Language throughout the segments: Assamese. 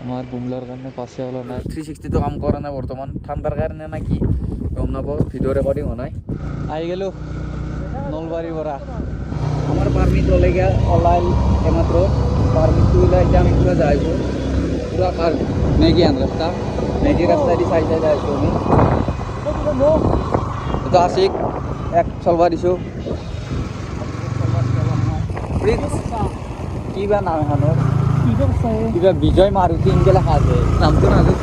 আমার বুমলার কারণে পাশে হলো না 360 তো কাম করে না বর্তমান ঠান্ডার কারণে নাকি গম নাবো ভিডিও রেকর্ডিং হয় আই গেল নলবাড়ি বড়া আমার পারমিট হলে গিয়া অনলাইন একমাত্র পারমিট তুইলে এটা আমি পুরো যাইব পুরো কার মেগি আন রাস্তা মেগি রাস্তা দি সাইডে যাইব আমি তো আশিক এক চলবা দিছো কিবা নাম এখানোর কিবা বিজয় মাৰুতি ইনকে লেখা আছে নামটো নাজানো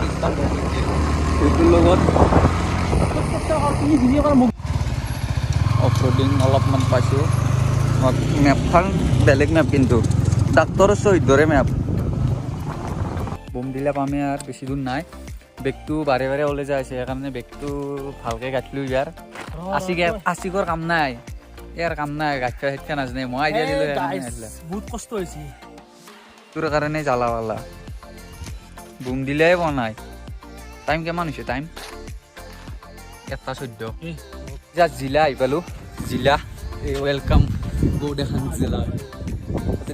সেইটোৰ লগত অফৰোডিং অলপমান পাইছোঁ মেপখন বেলেগ মেপ কিন্তু ডাক্তৰৰ চহিদৰে মেপ বোম দিলে পামে আৰু বেছি দূৰ নাই বেগটো বাৰে বাৰে ওলাই যাই আছে সেইকাৰণে বেগটো ভালকৈ গাঁঠিলোঁ ইয়াৰ আশিকৰ কাম নাই ইয়াৰ কাম নাই গাঁঠিয়া চাঠিয়া নাজানে মই আইডিয়া দিলোঁ বহুত কষ্ট হৈছে তোৰ কাৰণে জ্বালাৱালা বুম দিলে বনাই টাইম কিমান হৈছে টাইম 1:14 এতিয়া জিলা আহি পালোঁ জিলা এই ৱেলকাম গৌ দেখান জিলা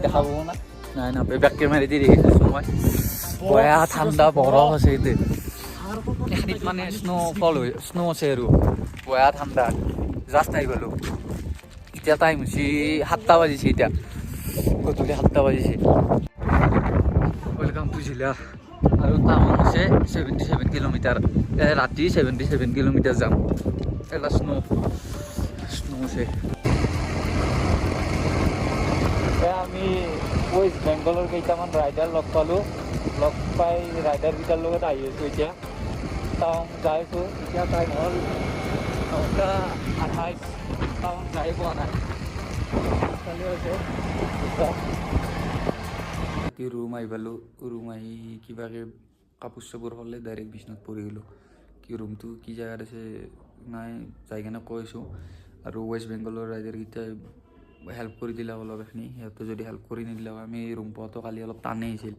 দেখাব না নাই না বেক কেমেৰা দি দেখিছোঁ মই বয়া ঠাণ্ডা বৰফ আছে এতিয়া এইখিনিত মানে স্ন' আছে আৰু বয়া ঠাণ্ডা জাষ্ট আহি পালোঁ এতিয়া টাইম হৈছে 7টা বাজিছে এতিয়া গধূলি 7টা বাজিছে ৱেলকাম টু জিলা আৰু টাউন আছে 77 কিলোমিটাৰ ৰাতি 77 কিলোমিটাৰ যাম এলা স্নো আছে আমি ৱেষ্ট বেংগলৰ কেইটামান ৰাইডাৰ লগ পালোঁ লগ পাই ৰাইডাৰকেইটাৰ লগত আহি আছোঁ এতিয়া টাউন যাই আছোঁ এতিয়া টাইম হ'ল 9:28 টাউন যাই পোৱা নাই চলি আছে ৰুম আহি পালোঁ ৰুম আহি কিবাকৈ কাপোৰ চাপোৰ হ'লে ডাইৰেক্ট বিচনাত পৰি গ'লোঁ কি ৰুমটো কি জেগাত আছে নাই যাই কিনে কৈছোঁ আৰু ৱেষ্ট বেংগলৰ ৰাইডাৰকেইটাই হেল্প কৰি দিলে অলপ এইখিনি সিহঁতে যদি হেল্প কৰি নিদিলে আমি ৰুম পোৱাটো কালি অলপ টানেই আহিছিল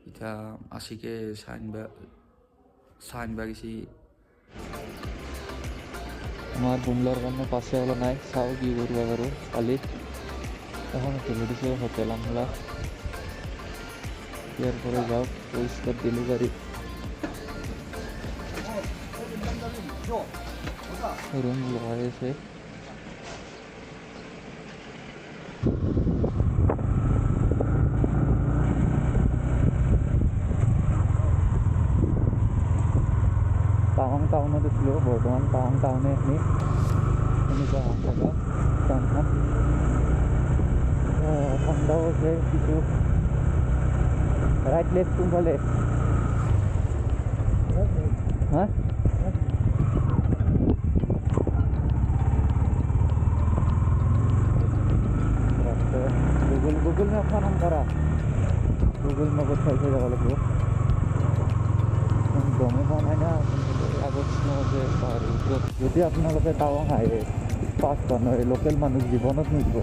এতিয়া আশিকে চাহ আনিবা গেছি আমার বুমলার কারণে পাশে হলো নাই চাও কি করবা পারো কালি এখন তুলে দিছে হোটেল আমলা ইয়ার পরে যাও পরিষ্কার ডেলিভারি রুম লাগাইছে টাউনত আছিলোঁ বৰ্তমান টাউনে এখিনি এনেকুৱা থাকা টাউনখন ঠাণ্ডাও আছে কিছু ৰাইট লেফট কোনফালে হা গুগল মেপখন অন কৰা গুগল মেপত চাই যাব লাগিব গমে পোৱা নাই না আগত আছে পাহাৰৰ ওপৰত যদি আপোনালোকে টাৱাং আহে পাছ নহয় লোকেল মানুহ জীৱনত নিব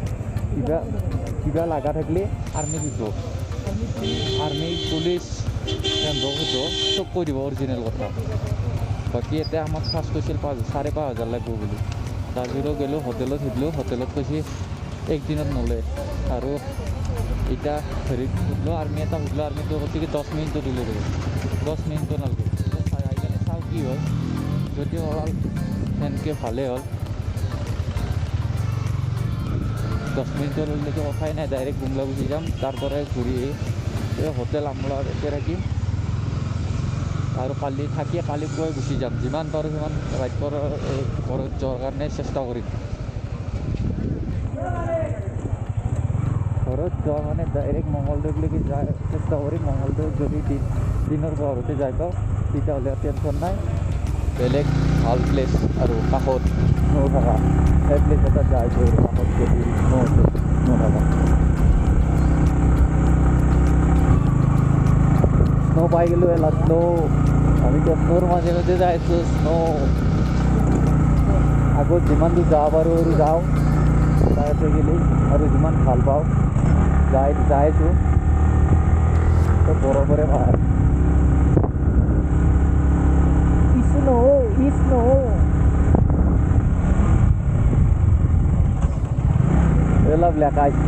কিবা লগা থাকিলে আৰ্মি দিব আৰ্মি পুলিচ সুধো চব কৈ দিব অৰিজিনেল কথা বাকী এতিয়া আমাক ফাৰ্ষ্ট কৈছিল 5,500 লাগিব বুলি তাৰপিছত গ'লোঁ হোটেলত সুধিলোঁ হোটেলত কৈছে একদিনত নলয় আৰু এতিয়া হেৰিত সুধিলোঁ আৰ্মি এটা সুধিলোঁ আৰ্মিটো কৈছে কি 10 মিনিটত দিলে 10 মিনিটত নালাগে চাওঁ কি হয় যদি হ'ল সেনেকৈ ভালেই হ'ল 10 মিনিটৰ হ'লেতো কথাই নাই ডাইৰেক্ট বুমলা গুচি যাম তাৰ পৰাই ঘূৰি এই হোটেল আমলাৰ এতিয়া থাকিম আৰু কালি পুৱাই গুচি যাম যিমান পাৰোঁ সিমান ৰাতিপুৱাৰ ঘৰত যোৱাৰ কাৰণে চেষ্টা কৰিম ঘৰত যোৱা মানে ডাইৰেক্ট মঙলদৈলৈকে যায় চেষ্টা কৰিম মঙলদৈ যদি দিনৰ ঘৰতে যাই পাওঁ তেতিয়াহ'লে টেনশ্যন নাই বেলেগ ভাল প্লেচ আৰু কাষত স্নো থকা সেই প্লেচ এটা যায় কাষত যদি স্নো থকা স্নো পাই গ'লোঁ এলা স্নো আমিতো স্নোৰ মাজে মাজে যাই আছোঁ স্নো আগত যিমান দূৰ যাব পাৰোঁ আৰু যাওঁ তাতে গ'লে আৰু যিমান ভাল পাওঁ যাই আছোঁ তো বৰফৰে ভাল snow I love black ice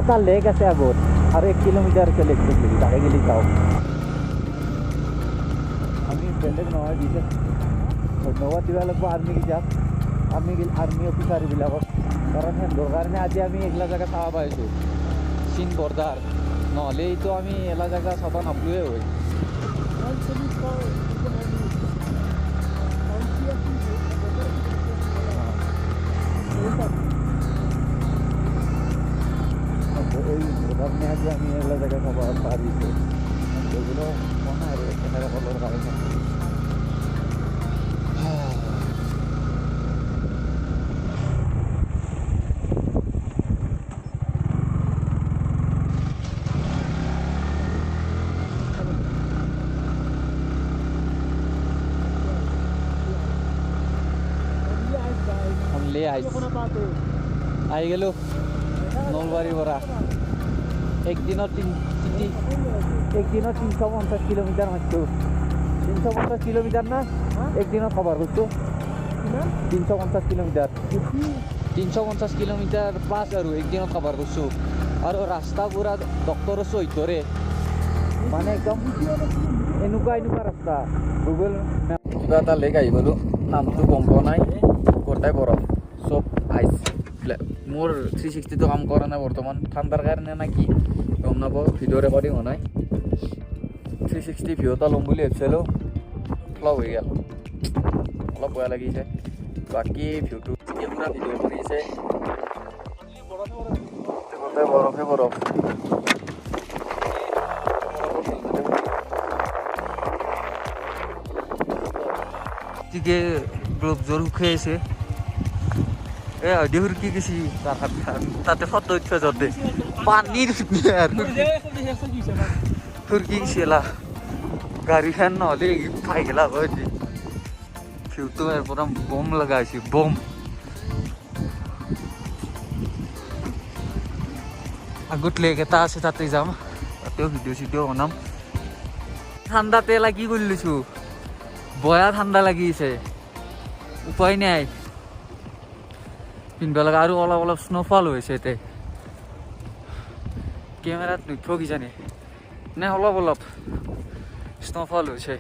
এটা লেক আছে আগত আৰু 1 কিলোমিটাৰ আছে লেকটোক লাগি তাকে গেলি চাওঁ আমি বেলেগ নহয় বিশেষ ধন্যবাদ দিব লাগিব আৰ্মিকেইটাক আৰ্মি অফিচাৰবিলাকক কাৰণ সিহঁতৰ কাৰণে আজি আমি এইগিলা জেগা চাব পাইছোঁ চীন বৰ্ডাৰ নহ'লে এইটো আমি এলা জেগা চাব নাপালোৱে হয় এই কাৰণে আজি আমি এলা জেগা চাব পাৰিছোঁ এইগুলো মনে আৰু তেখেতসকলৰ কাৰণে আহি গেলো নলবাৰীৰ পৰা একদিনত 350 কিলোমিটাৰ মাৰিছোঁ 350 কিলোমিটাৰ না একদিনত কভাৰ কৰিছোঁ 350 কিলোমিটাৰ 350 কিলোমিটাৰ প্লাছ আৰু একদিনত কভাৰ কৰিছোঁ আৰু ৰাস্তা পুৰা ডক্টৰৰ সহিত ধৰে মানে একদম এনেকুৱা ৰাস্তা গুগল কিবা এটা লেক আহি গ'লোঁ নামটো গম পোৱা নাই গোটাই বৰফ চব আইচ মোৰ 360টো কাম কৰা নাই বৰ্তমান ঠাণ্ডাৰ কাৰণে না কি গম নাপাওঁ ভিডিঅ' ৰেকৰ্ডিং হোৱা নাই 360 ভিউ এটা ল'ম বুলি ভাবিছিলোঁ ফ্লপ হৈ গ'ল অলপ বেয়া লাগিছে বাকী ভিউটো পুৰা ভিডিঅ' কৰিছে গোটেই বৰফে বৰফ গতিকে গ্লোভজৰ শুকাই আছে হুৰকি গেছি তাতে ফটো উঠা যাতে পানীৰ হুৰকি গেছি এলা গাড়ীখন নহ'লে খাই গেলা হয় ভিউটো পৰা বম লগা হৈছে বম আগত লেক এটা আছে তাতে যাম তাতেও ভিডিঅ' চিডিঅ' বনাম ঠাণ্ডাতে লাগি কৰি লৈছোঁ বয়া ঠাণ্ডা লাগিছে উপায় নাই পিন্ধিব লগা আৰু অলপ স্ন'ফল হৈছে এতিয়া কেমেৰাত নুঠব কিজানি নে অলপ স্ন'ফল হৈছে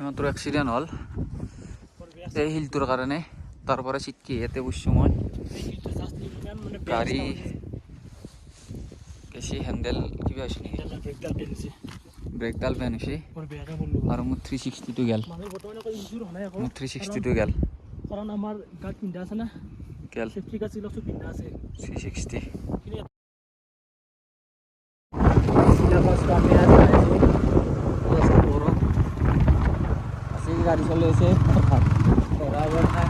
মাত্ৰ এক্সিডেণ্ট হ'ল এই শিলটোৰ কাৰণে তাৰ পৰা চিটকি ইয়াতে বসছোঁ মই গাড়ী কেঁচি হেণ্ডেল কিবা হৈছে নেকি ব্ৰেকডাল বেন হৈছে আৰু মোৰ 360টো গেল মোৰ 360টো গেল কাৰণ আমাৰ গাত পিন্ধা আছে না গেল সেফটি গাত চিলকটো পিন্ধা আছে 360 গাড়ি চলে আছে বরাবর না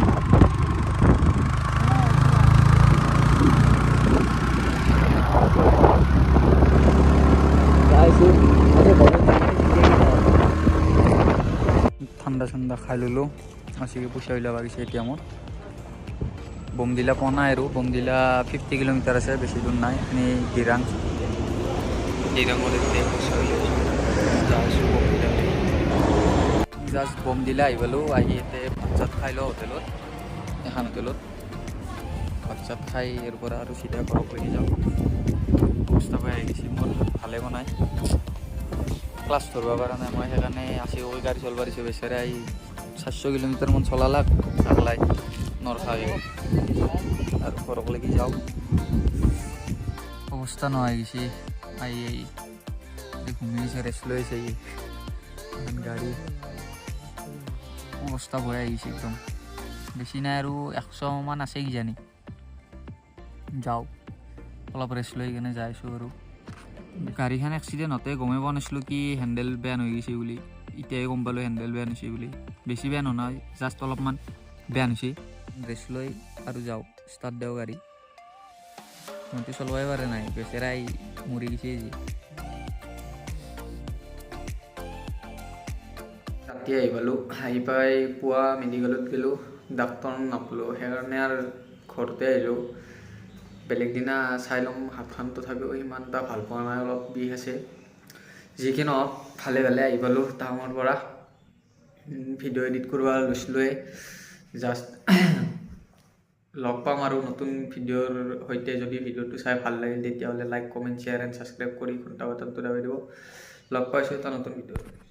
ঠাণ্ডা খাই ললো আছিকে পইচা ওলাব গৈছে এতিয়া মোৰ বমদিলা পোৱা নাই আৰু বমদিলা 50 কিলোমিটাৰ আছে বেছি দূৰ নাই এনে দিৰাঙত এতিয়া পইচা জাষ্ট বমদিলা আহি পালোঁ আহি ইয়াতে ভাত চাত খাই লওঁ হোটেলত এখন হোটেলত ভাত চাত খাই ইয়াৰ পৰা আৰু চিধা ঘৰত লাগি যাওঁ অৱস্থা বেয়া আহি গৈছে মোৰ ভালে বনাই ক্লাছ ধৰিব পৰা নাই মই সেইকাৰণে 80 গাড়ী চলাব দিছোঁ বেচাৰে 400 কিলোমিটাৰমান চলালাক আগলাই নৰখাৱে আৰু ঘৰক লাগি যাওঁ অৱস্থা নোহোৱা হৈ গৈছে আহি ঘুমিছে ৰেষ্ট লৈ আছে এখন গাড়ী অৱস্থা ভয় আহিছে একদম বেছি নাই আৰু 100 মান আছে কিজানি যাওঁ অলপ ৰেষ্ট লৈ কিনে যাই আছোঁ আৰু গাড়ীখন এক্সিডেণ্ট হওঁতে গমেই পোৱা নাছিলোঁ কি হেণ্ডেল বেয়া হৈ গৈছে বুলি এতিয়াই গম পালোঁ হেণ্ডেল বেয়া হৈছে বুলি বেছি বেয়া নহয় জাষ্ট অলপমান বেয়া হৈছে ৰেষ্ট লৈ আৰু যাওঁ ষ্টাৰ্ট দিওঁ গাড়ী মইতো চলাবই পাৰে নাই বেচেৰাই মৰি গৈছে যি ৰাতি আহি পালোঁ আহি পাই পুৱা মেডিকেলত গ'লোঁ ডাক্তৰ নাপালোঁ সেইকাৰণে আৰু ঘৰতে আহিলোঁ বেলেগ দিনা চাই ল'ম হাতখন তথাপিও সিমান এটা ভাল পোৱা নাই অলপ বিষ আছে যি কি নহওক ভালে ভালে আহি পালোঁ টাউনৰ পৰা ভিডিঅ' এডিট কৰিব লৈছিলোঁৱে জাষ্ট লগ পাম আৰু নতুন ভিডিঅ'ৰ সৈতে যদি ভিডিঅ'টো চাই ভাল লাগিল তেতিয়াহ'লে like comment share and subscribe কৰি ঘণ্টা বাটনটো দাবি দিব লগ পাইছোঁ এটা নতুন ভিডিঅ'